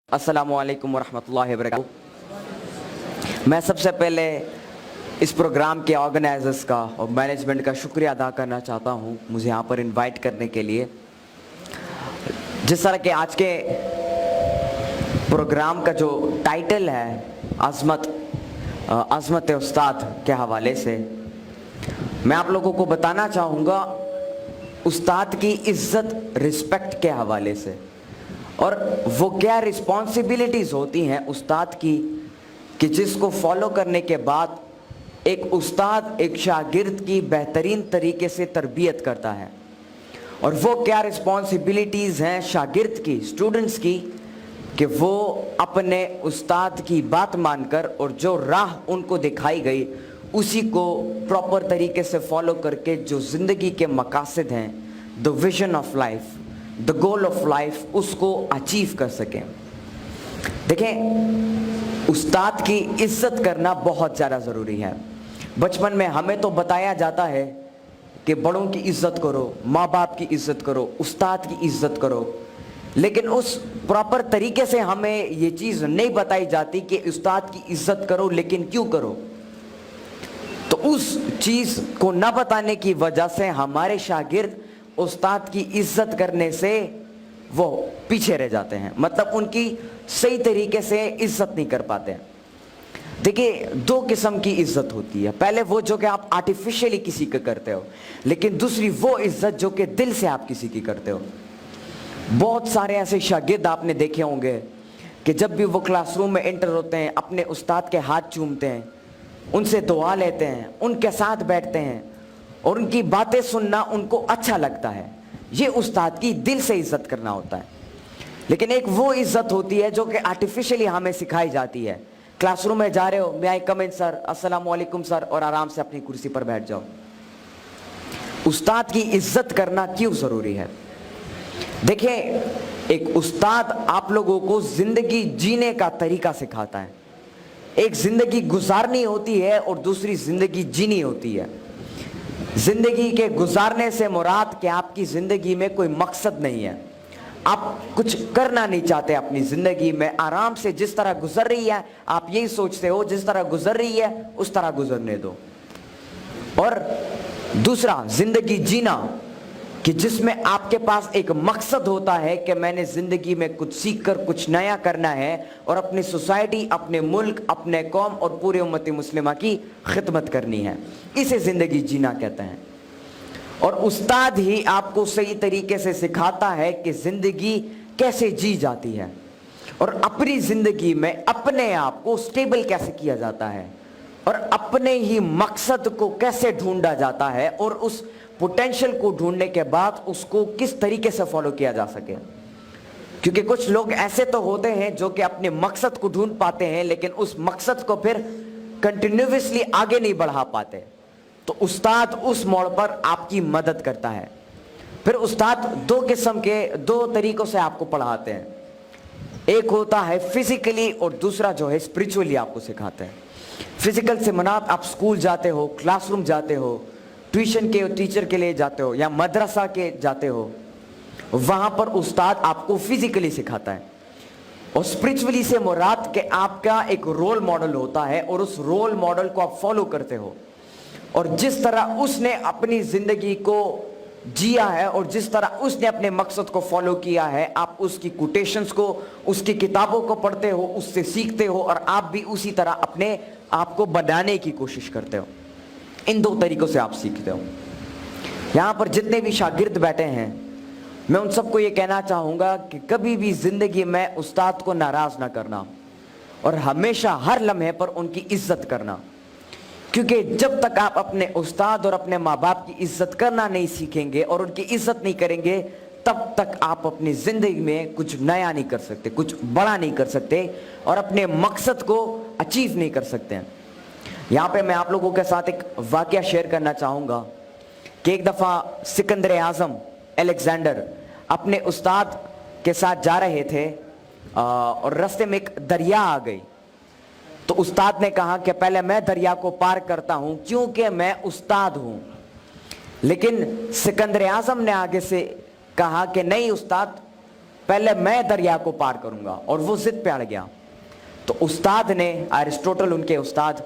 अस्सलामु अलैकुम वरहमतुल्लाहि वबरकातुहू। मैं सबसे पहले इस प्रोग्राम के ऑर्गेनाइजर्स का और मैनेजमेंट का शुक्रिया अदा करना चाहता हूँ मुझे यहाँ पर इनवाइट करने के लिए। जिस तरह के आज के प्रोग्राम का जो टाइटल है अज़मत उस्ताद के हवाले से, मैं आप लोगों को बताना चाहूँगा उस्ताद की इज़्ज़त रिस्पेक्ट के हवाले से, और वो क्या रिस्पॉन्सिबिलिटीज़ होती हैं उस्ताद की कि जिसको फॉलो करने के बाद एक उस्ताद एक शागिर्द की बेहतरीन तरीके से तरबियत करता है। और वो क्या रिस्पॉन्सिबिलिटीज़ हैं शागिर्द की, स्टूडेंट्स की, कि वो अपने उस्ताद की बात मानकर और जो राह उनको दिखाई गई उसी को प्रॉपर तरीके से फॉलो करके जो ज़िंदगी के मकासद हैं, the vision of life, the goal of life, उसको अचीव कर सकें। देखें, उस्ताद की इज्जत करना बहुत ज़्यादा ज़रूरी है। बचपन में हमें तो बताया जाता है कि बड़ों की इज्जत करो, माँ बाप की इज्जत करो, उस्ताद की इज्जत करो, लेकिन उस प्रॉपर तरीके से हमें ये चीज़ नहीं बताई जाती कि उस्ताद की इज्जत करो, लेकिन क्यों करो। तो उस चीज़ को न बताने की वजह से हमारे शागिर्द उस्ताद की इज्जत करने से वो पीछे रह जाते हैं, मतलब उनकी सही तरीके से इज्जत नहीं कर पाते हैं। देखिए, दो किस्म की इज्जत होती है। पहले वो जो कि आप आर्टिफिशियली किसी का करते हो, लेकिन दूसरी वो इज्जत जो कि दिल से आप किसी की करते हो। बहुत सारे ऐसे शागिर्द आपने देखे होंगे कि जब भी वो क्लासरूम में एंटर होते हैं अपने उस्ताद के हाथ चूमते हैं, उनसे दुआ लेते हैं, उनके साथ बैठते हैं और उनकी बातें सुनना उनको अच्छा लगता है। ये उस्ताद की दिल से इज्जत करना होता है। लेकिन एक वो इज्जत होती है जो कि आर्टिफिशियली हमें सिखाई जाती है। क्लासरूम में जा रहे हो, मे आई कम इन सर, अस्सलामु अलैकुम सर, और आराम से अपनी कुर्सी पर बैठ जाओ। उस्ताद की इज्जत करना क्यों ज़रूरी है? देखिए, एक उस्ताद आप लोगों को ज़िंदगी जीने का तरीका सिखाता है। एक ज़िंदगी गुजारनी होती है और दूसरी ज़िंदगी जीनी होती है। ज़िंदगी के गुजारने से मुराद कि आपकी ज़िंदगी में कोई मकसद नहीं है, आप कुछ करना नहीं चाहते अपनी ज़िंदगी में, आराम से जिस तरह गुजर रही है आप यही सोचते हो जिस तरह गुजर रही है उस तरह गुजरने दो। और दूसरा ज़िंदगी जीना कि जिसमें आपके पास एक मकसद होता है कि मैंने ज़िंदगी में कुछ सीख कर कुछ नया करना है और अपनी सोसाइटी, अपने मुल्क, अपने कौम और पूरे उम्मती मुस्लिमा की खिदमत करनी है। इसे ज़िंदगी जीना कहते हैं। और उस्ताद ही आपको सही तरीके से सिखाता है कि ज़िंदगी कैसे जी जाती है और अपनी ज़िंदगी में अपने आप को स्टेबल कैसे किया जाता है और अपने ही मकसद को कैसे ढूंढा जाता है और उस पोटेंशियल को ढूंढने के बाद उसको किस तरीके से फॉलो किया जा सके। क्योंकि कुछ लोग ऐसे तो होते हैं जो कि अपने मकसद को ढूंढ पाते हैं लेकिन उस मकसद को फिर कंटिन्यूअसली आगे नहीं बढ़ा पाते। तो उस्ताद उस मोड़ पर आपकी मदद करता है। फिर उस्ताद दो किस्म के, दो तरीकों से आपको पढ़ाते हैं। एक होता है फिजिकली और दूसरा जो है स्पिरिचुअली आपको सिखाते हैं। फिजिकल से मुराद आप स्कूल जाते हो, क्लासरूम जाते हो, ट्यूशन के टीचर के लिए जाते हो या मदरसा के जाते हो, वहाँ पर उस्ताद आपको फिजिकली सिखाता है। और स्पिरिचुअली से मुराद कि आपका एक रोल मॉडल होता है और उस रोल मॉडल को आप फॉलो करते हो और जिस तरह उसने अपनी ज़िंदगी को जिया है और जिस तरह उसने अपने मकसद को फॉलो किया है, आप उसकी कोटेशंस को, उसकी किताबों को पढ़ते हो, उससे सीखते हो और आप भी उसी तरह अपने आप को बनाने की कोशिश करते हो। इन दो तरीक़ों से आप सीखते हो। यहाँ पर जितने भी शागिर्द बैठे हैं, मैं उन सबको ये कहना चाहूँगा कि कभी भी ज़िंदगी में उस्ताद को नाराज़ ना करना और हमेशा हर लम्हे पर उनकी इज़्ज़त करना। क्योंकि जब तक आप अपने उस्ताद और अपने माँ बाप की इज़्ज़त करना नहीं सीखेंगे और उनकी इज़्ज़त नहीं करेंगे, तब तक आप अपनी ज़िंदगी में कुछ नया नहीं कर सकते, कुछ बड़ा नहीं कर सकते और अपने मकसद को अचीव नहीं कर सकते हैं। यहाँ पे मैं आप लोगों के साथ एक वाक़या शेयर करना चाहूँगा कि एक दफ़ा सिकंदर आज़म अलेक्जेंडर अपने उस्ताद के साथ जा रहे थे और रास्ते में एक दरिया आ गई। तो उस्ताद ने कहा कि पहले मैं दरिया को पार करता हूँ क्योंकि मैं उस्ताद हूँ। लेकिन सिकंदर आज़म ने आगे से कहा कि नहीं उस्ताद, पहले मैं दरिया को पार करूंगा, और वो जिद पे अड़ गया। तो उस्ताद ने, अरिस्टोटल उनके उस्ताद,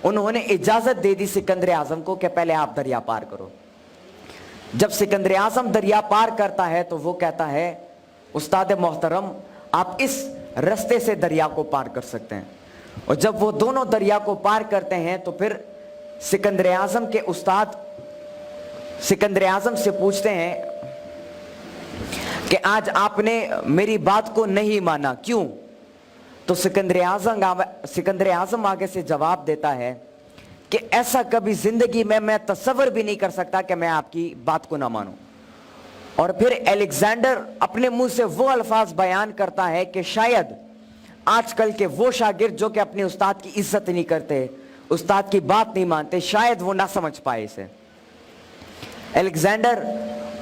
उन्होंने इजाजत दे दी सिकंदर आजम को कि पहले आप दरिया पार करो। जब सिकंदर आजम दरिया पार करता है तो वो कहता है, उस्ताद मोहतरम आप इस रास्ते से दरिया को पार कर सकते हैं। और जब वो दोनों दरिया को पार करते हैं तो फिर सिकंदर आजम के उस्ताद सिकंदर आजम से पूछते हैं कि आज आपने मेरी बात को नहीं माना, क्यों? तो सिकंदर आजम आगे से जवाब देता है कि ऐसा कभी जिंदगी में मैं तसव्वुर भी नहीं कर सकता कि मैं आपकी बात को ना मानूं। और फिर अलेक्जेंडर अपने मुंह से वो अल्फाज बयान करता है कि शायद आजकल के वो शागिर्द जो कि अपने उस्ताद की इज्जत नहीं करते, उस्ताद की बात नहीं मानते, शायद वो ना समझ पाए इसे। अलेक्जेंडर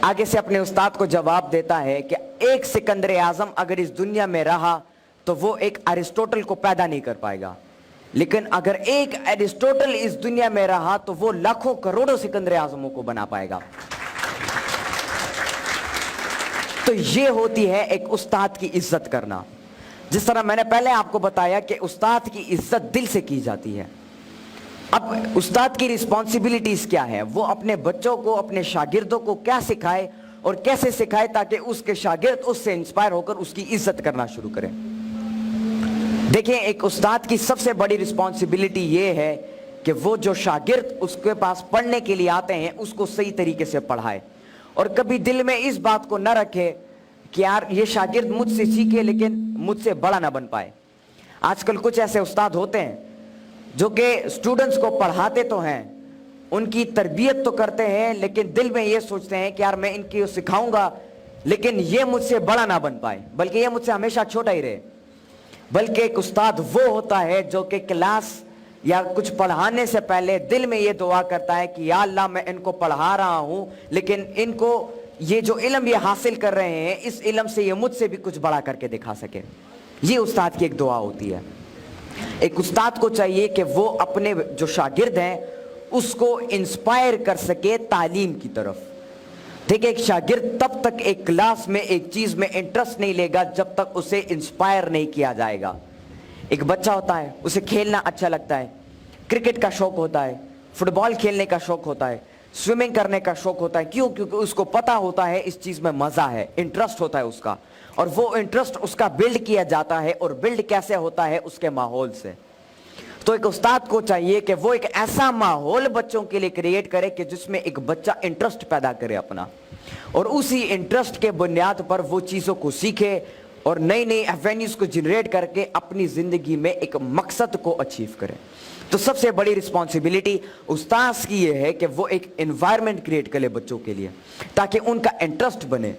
आगे से अपने उस्ताद को जवाब देता है कि एक सिकंदर आजम अगर इस दुनिया में रहा तो वो एक अरिस्टोटल को पैदा नहीं कर पाएगा, लेकिन अगर एक अरिस्टोटल इस दुनिया में रहा तो वो लाखों करोड़ों सिकंदर आजमों को बना पाएगा। तो ये होती है एक उस्ताद की इज्जत करना। जिस तरह मैंने पहले आपको बताया कि उस्ताद की इज्जत दिल से की जाती है। अब उस्ताद की रिस्पॉन्सिबिलिटीज क्या है? वो अपने बच्चों को, अपने शागिर्दों को क्या सिखाए और कैसे सिखाए ताकि उसके शागिर्द उससे इंस्पायर होकर उसकी इज्जत करना शुरू करें। देखिए, एक उस्ताद की सबसे बड़ी रिस्पॉन्सिबिलिटी ये है कि वो जो शागिर्द उसके पास पढ़ने के लिए आते हैं उसको सही तरीके से पढ़ाए, और कभी दिल में इस बात को न रखे कि यार ये शागिर्द मुझसे सीखे लेकिन मुझसे बड़ा ना बन पाए। आजकल कुछ ऐसे उस्ताद होते हैं जो कि स्टूडेंट्स को पढ़ाते तो हैं, उनकी तरबियत तो करते हैं, लेकिन दिल में ये सोचते हैं कि यार मैं इनकी सिखाऊंगा लेकिन ये मुझसे बड़ा ना बन पाए, बल्कि ये मुझसे हमेशा छोटा ही रहे। बल्कि एक उस्ताद वो होता है जो कि क्लास या कुछ पढ़ाने से पहले दिल में ये दुआ करता है कि या अल्लाह मैं इनको पढ़ा रहा हूं, लेकिन इनको ये जो इल्म ये हासिल कर रहे हैं इस इल्म से ये मुझसे भी कुछ बड़ा करके दिखा सके। ये उस्ताद की एक दुआ होती है। एक उस्ताद को चाहिए कि वो अपने जो शागिर्द हैं उसको इंस्पायर कर सके तालीम की तरफ। देखिए, एक शागिर्द तब तक एक क्लास में एक चीज में इंटरेस्ट नहीं लेगा जब तक उसे इंस्पायर नहीं किया जाएगा। एक बच्चा होता है, उसे खेलना अच्छा लगता है, क्रिकेट का शौक होता है, फुटबॉल खेलने का शौक होता है, स्विमिंग करने का शौक होता है। क्यों? क्योंकि उसको पता होता है इस चीज में मजा है, इंटरेस्ट होता है उसका, और वो इंटरेस्ट उसका बिल्ड किया जाता है। और बिल्ड कैसे होता है? उसके माहौल से। तो एक उस्ताद को चाहिए कि वो एक ऐसा माहौल बच्चों के लिए क्रिएट करे कि जिसमें एक बच्चा इंटरेस्ट पैदा करे अपना, और उसी इंटरेस्ट के बुनियाद पर वो चीजों को सीखे और नई नई एवेन्यूज को जनरेट करके अपनी जिंदगी में एक मकसद को अचीव करे। तो सबसे बड़ी रिस्पॉन्सिबिलिटी उस्ताद की ये है कि वो एक एनवायरनमेंट क्रिएट करे बच्चों के लिए ताकि उनका इंटरेस्ट बने।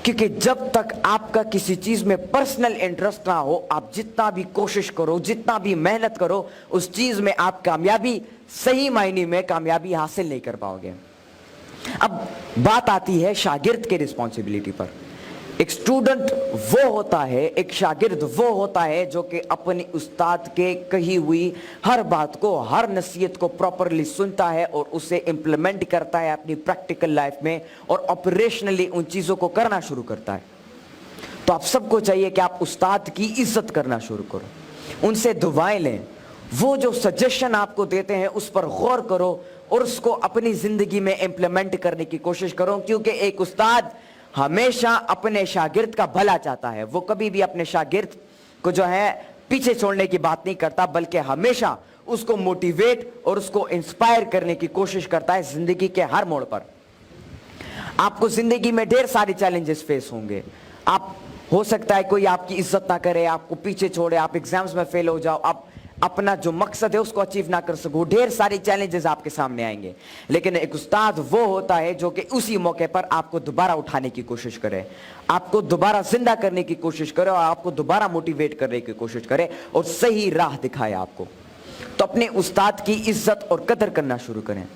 क्योंकि जब तक आपका किसी चीज में पर्सनल इंटरेस्ट ना हो, आप जितना भी कोशिश करो, जितना भी मेहनत करो, उस चीज में आप कामयाबी, सही मायने में कामयाबी हासिल नहीं कर पाओगे। अब बात आती है शागिर्द के रिस्पॉन्सिबिलिटी पर। एक स्टूडेंट वो होता है, एक शागिर्द वो होता है जो कि अपने उस्ताद के कही हुई हर बात को, हर नसीहत को प्रॉपरली सुनता है और उसे इम्प्लीमेंट करता है अपनी प्रैक्टिकल लाइफ में, और ऑपरेशनली उन चीज़ों को करना शुरू करता है। तो आप सबको चाहिए कि आप उस्ताद की इज्जत करना शुरू करो, उनसे दुआएं लें, वो जो सजेशन आपको देते हैं उस पर गौर करो और उसको अपनी ज़िंदगी में इम्प्लीमेंट करने की कोशिश करो। क्योंकि एक उस्ताद हमेशा अपने शागिर्द का भला चाहता है। वो कभी भी अपने शागिर्द को जो है पीछे छोड़ने की बात नहीं करता, बल्कि हमेशा उसको मोटिवेट और उसको इंस्पायर करने की कोशिश करता है जिंदगी के हर मोड़ पर। आपको जिंदगी में ढेर सारे चैलेंजेस फेस होंगे। आप हो सकता है कोई आपकी इज्जत ना करे, आपको पीछे छोड़े, आप एग्जाम्स में फेल हो जाओ, आप अपना जो मकसद है उसको अचीव ना कर सको, ढेर सारे चैलेंजेस आपके सामने आएंगे। लेकिन एक उस्ताद वो होता है जो कि उसी मौके पर आपको दोबारा उठाने की कोशिश करे, आपको दोबारा जिंदा करने की कोशिश करे और आपको दोबारा मोटिवेट करने की कोशिश करे और सही राह दिखाए आपको। तो अपने उस्ताद की इज्जत और कदर करना शुरू करें,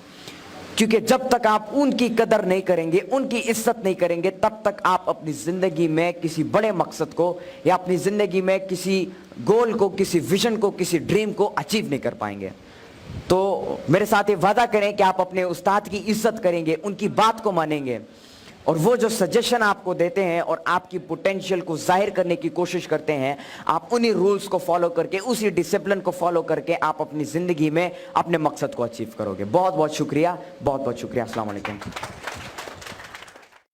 क्योंकि जब तक आप उनकी कदर नहीं करेंगे, उनकी इज्जत नहीं करेंगे, तब तक आप अपनी जिंदगी में किसी बड़े मकसद को या अपनी जिंदगी में किसी गोल को, किसी विजन को, किसी ड्रीम को अचीव नहीं कर पाएंगे। तो मेरे साथ ये वादा करें कि आप अपने उस्ताद की इज्जत करेंगे, उनकी बात को मानेंगे, और वो जो सजेशन आपको देते हैं और आपकी पोटेंशियल को जाहिर करने की कोशिश करते हैं, आप उन्हीं रूल्स को फॉलो करके, उसी डिसिप्लिन को फॉलो करके आप अपनी जिंदगी में अपने मकसद को अचीव करोगे। बहुत बहुत शुक्रिया, बहुत बहुत शुक्रिया। अस्सलाम वालेकुम।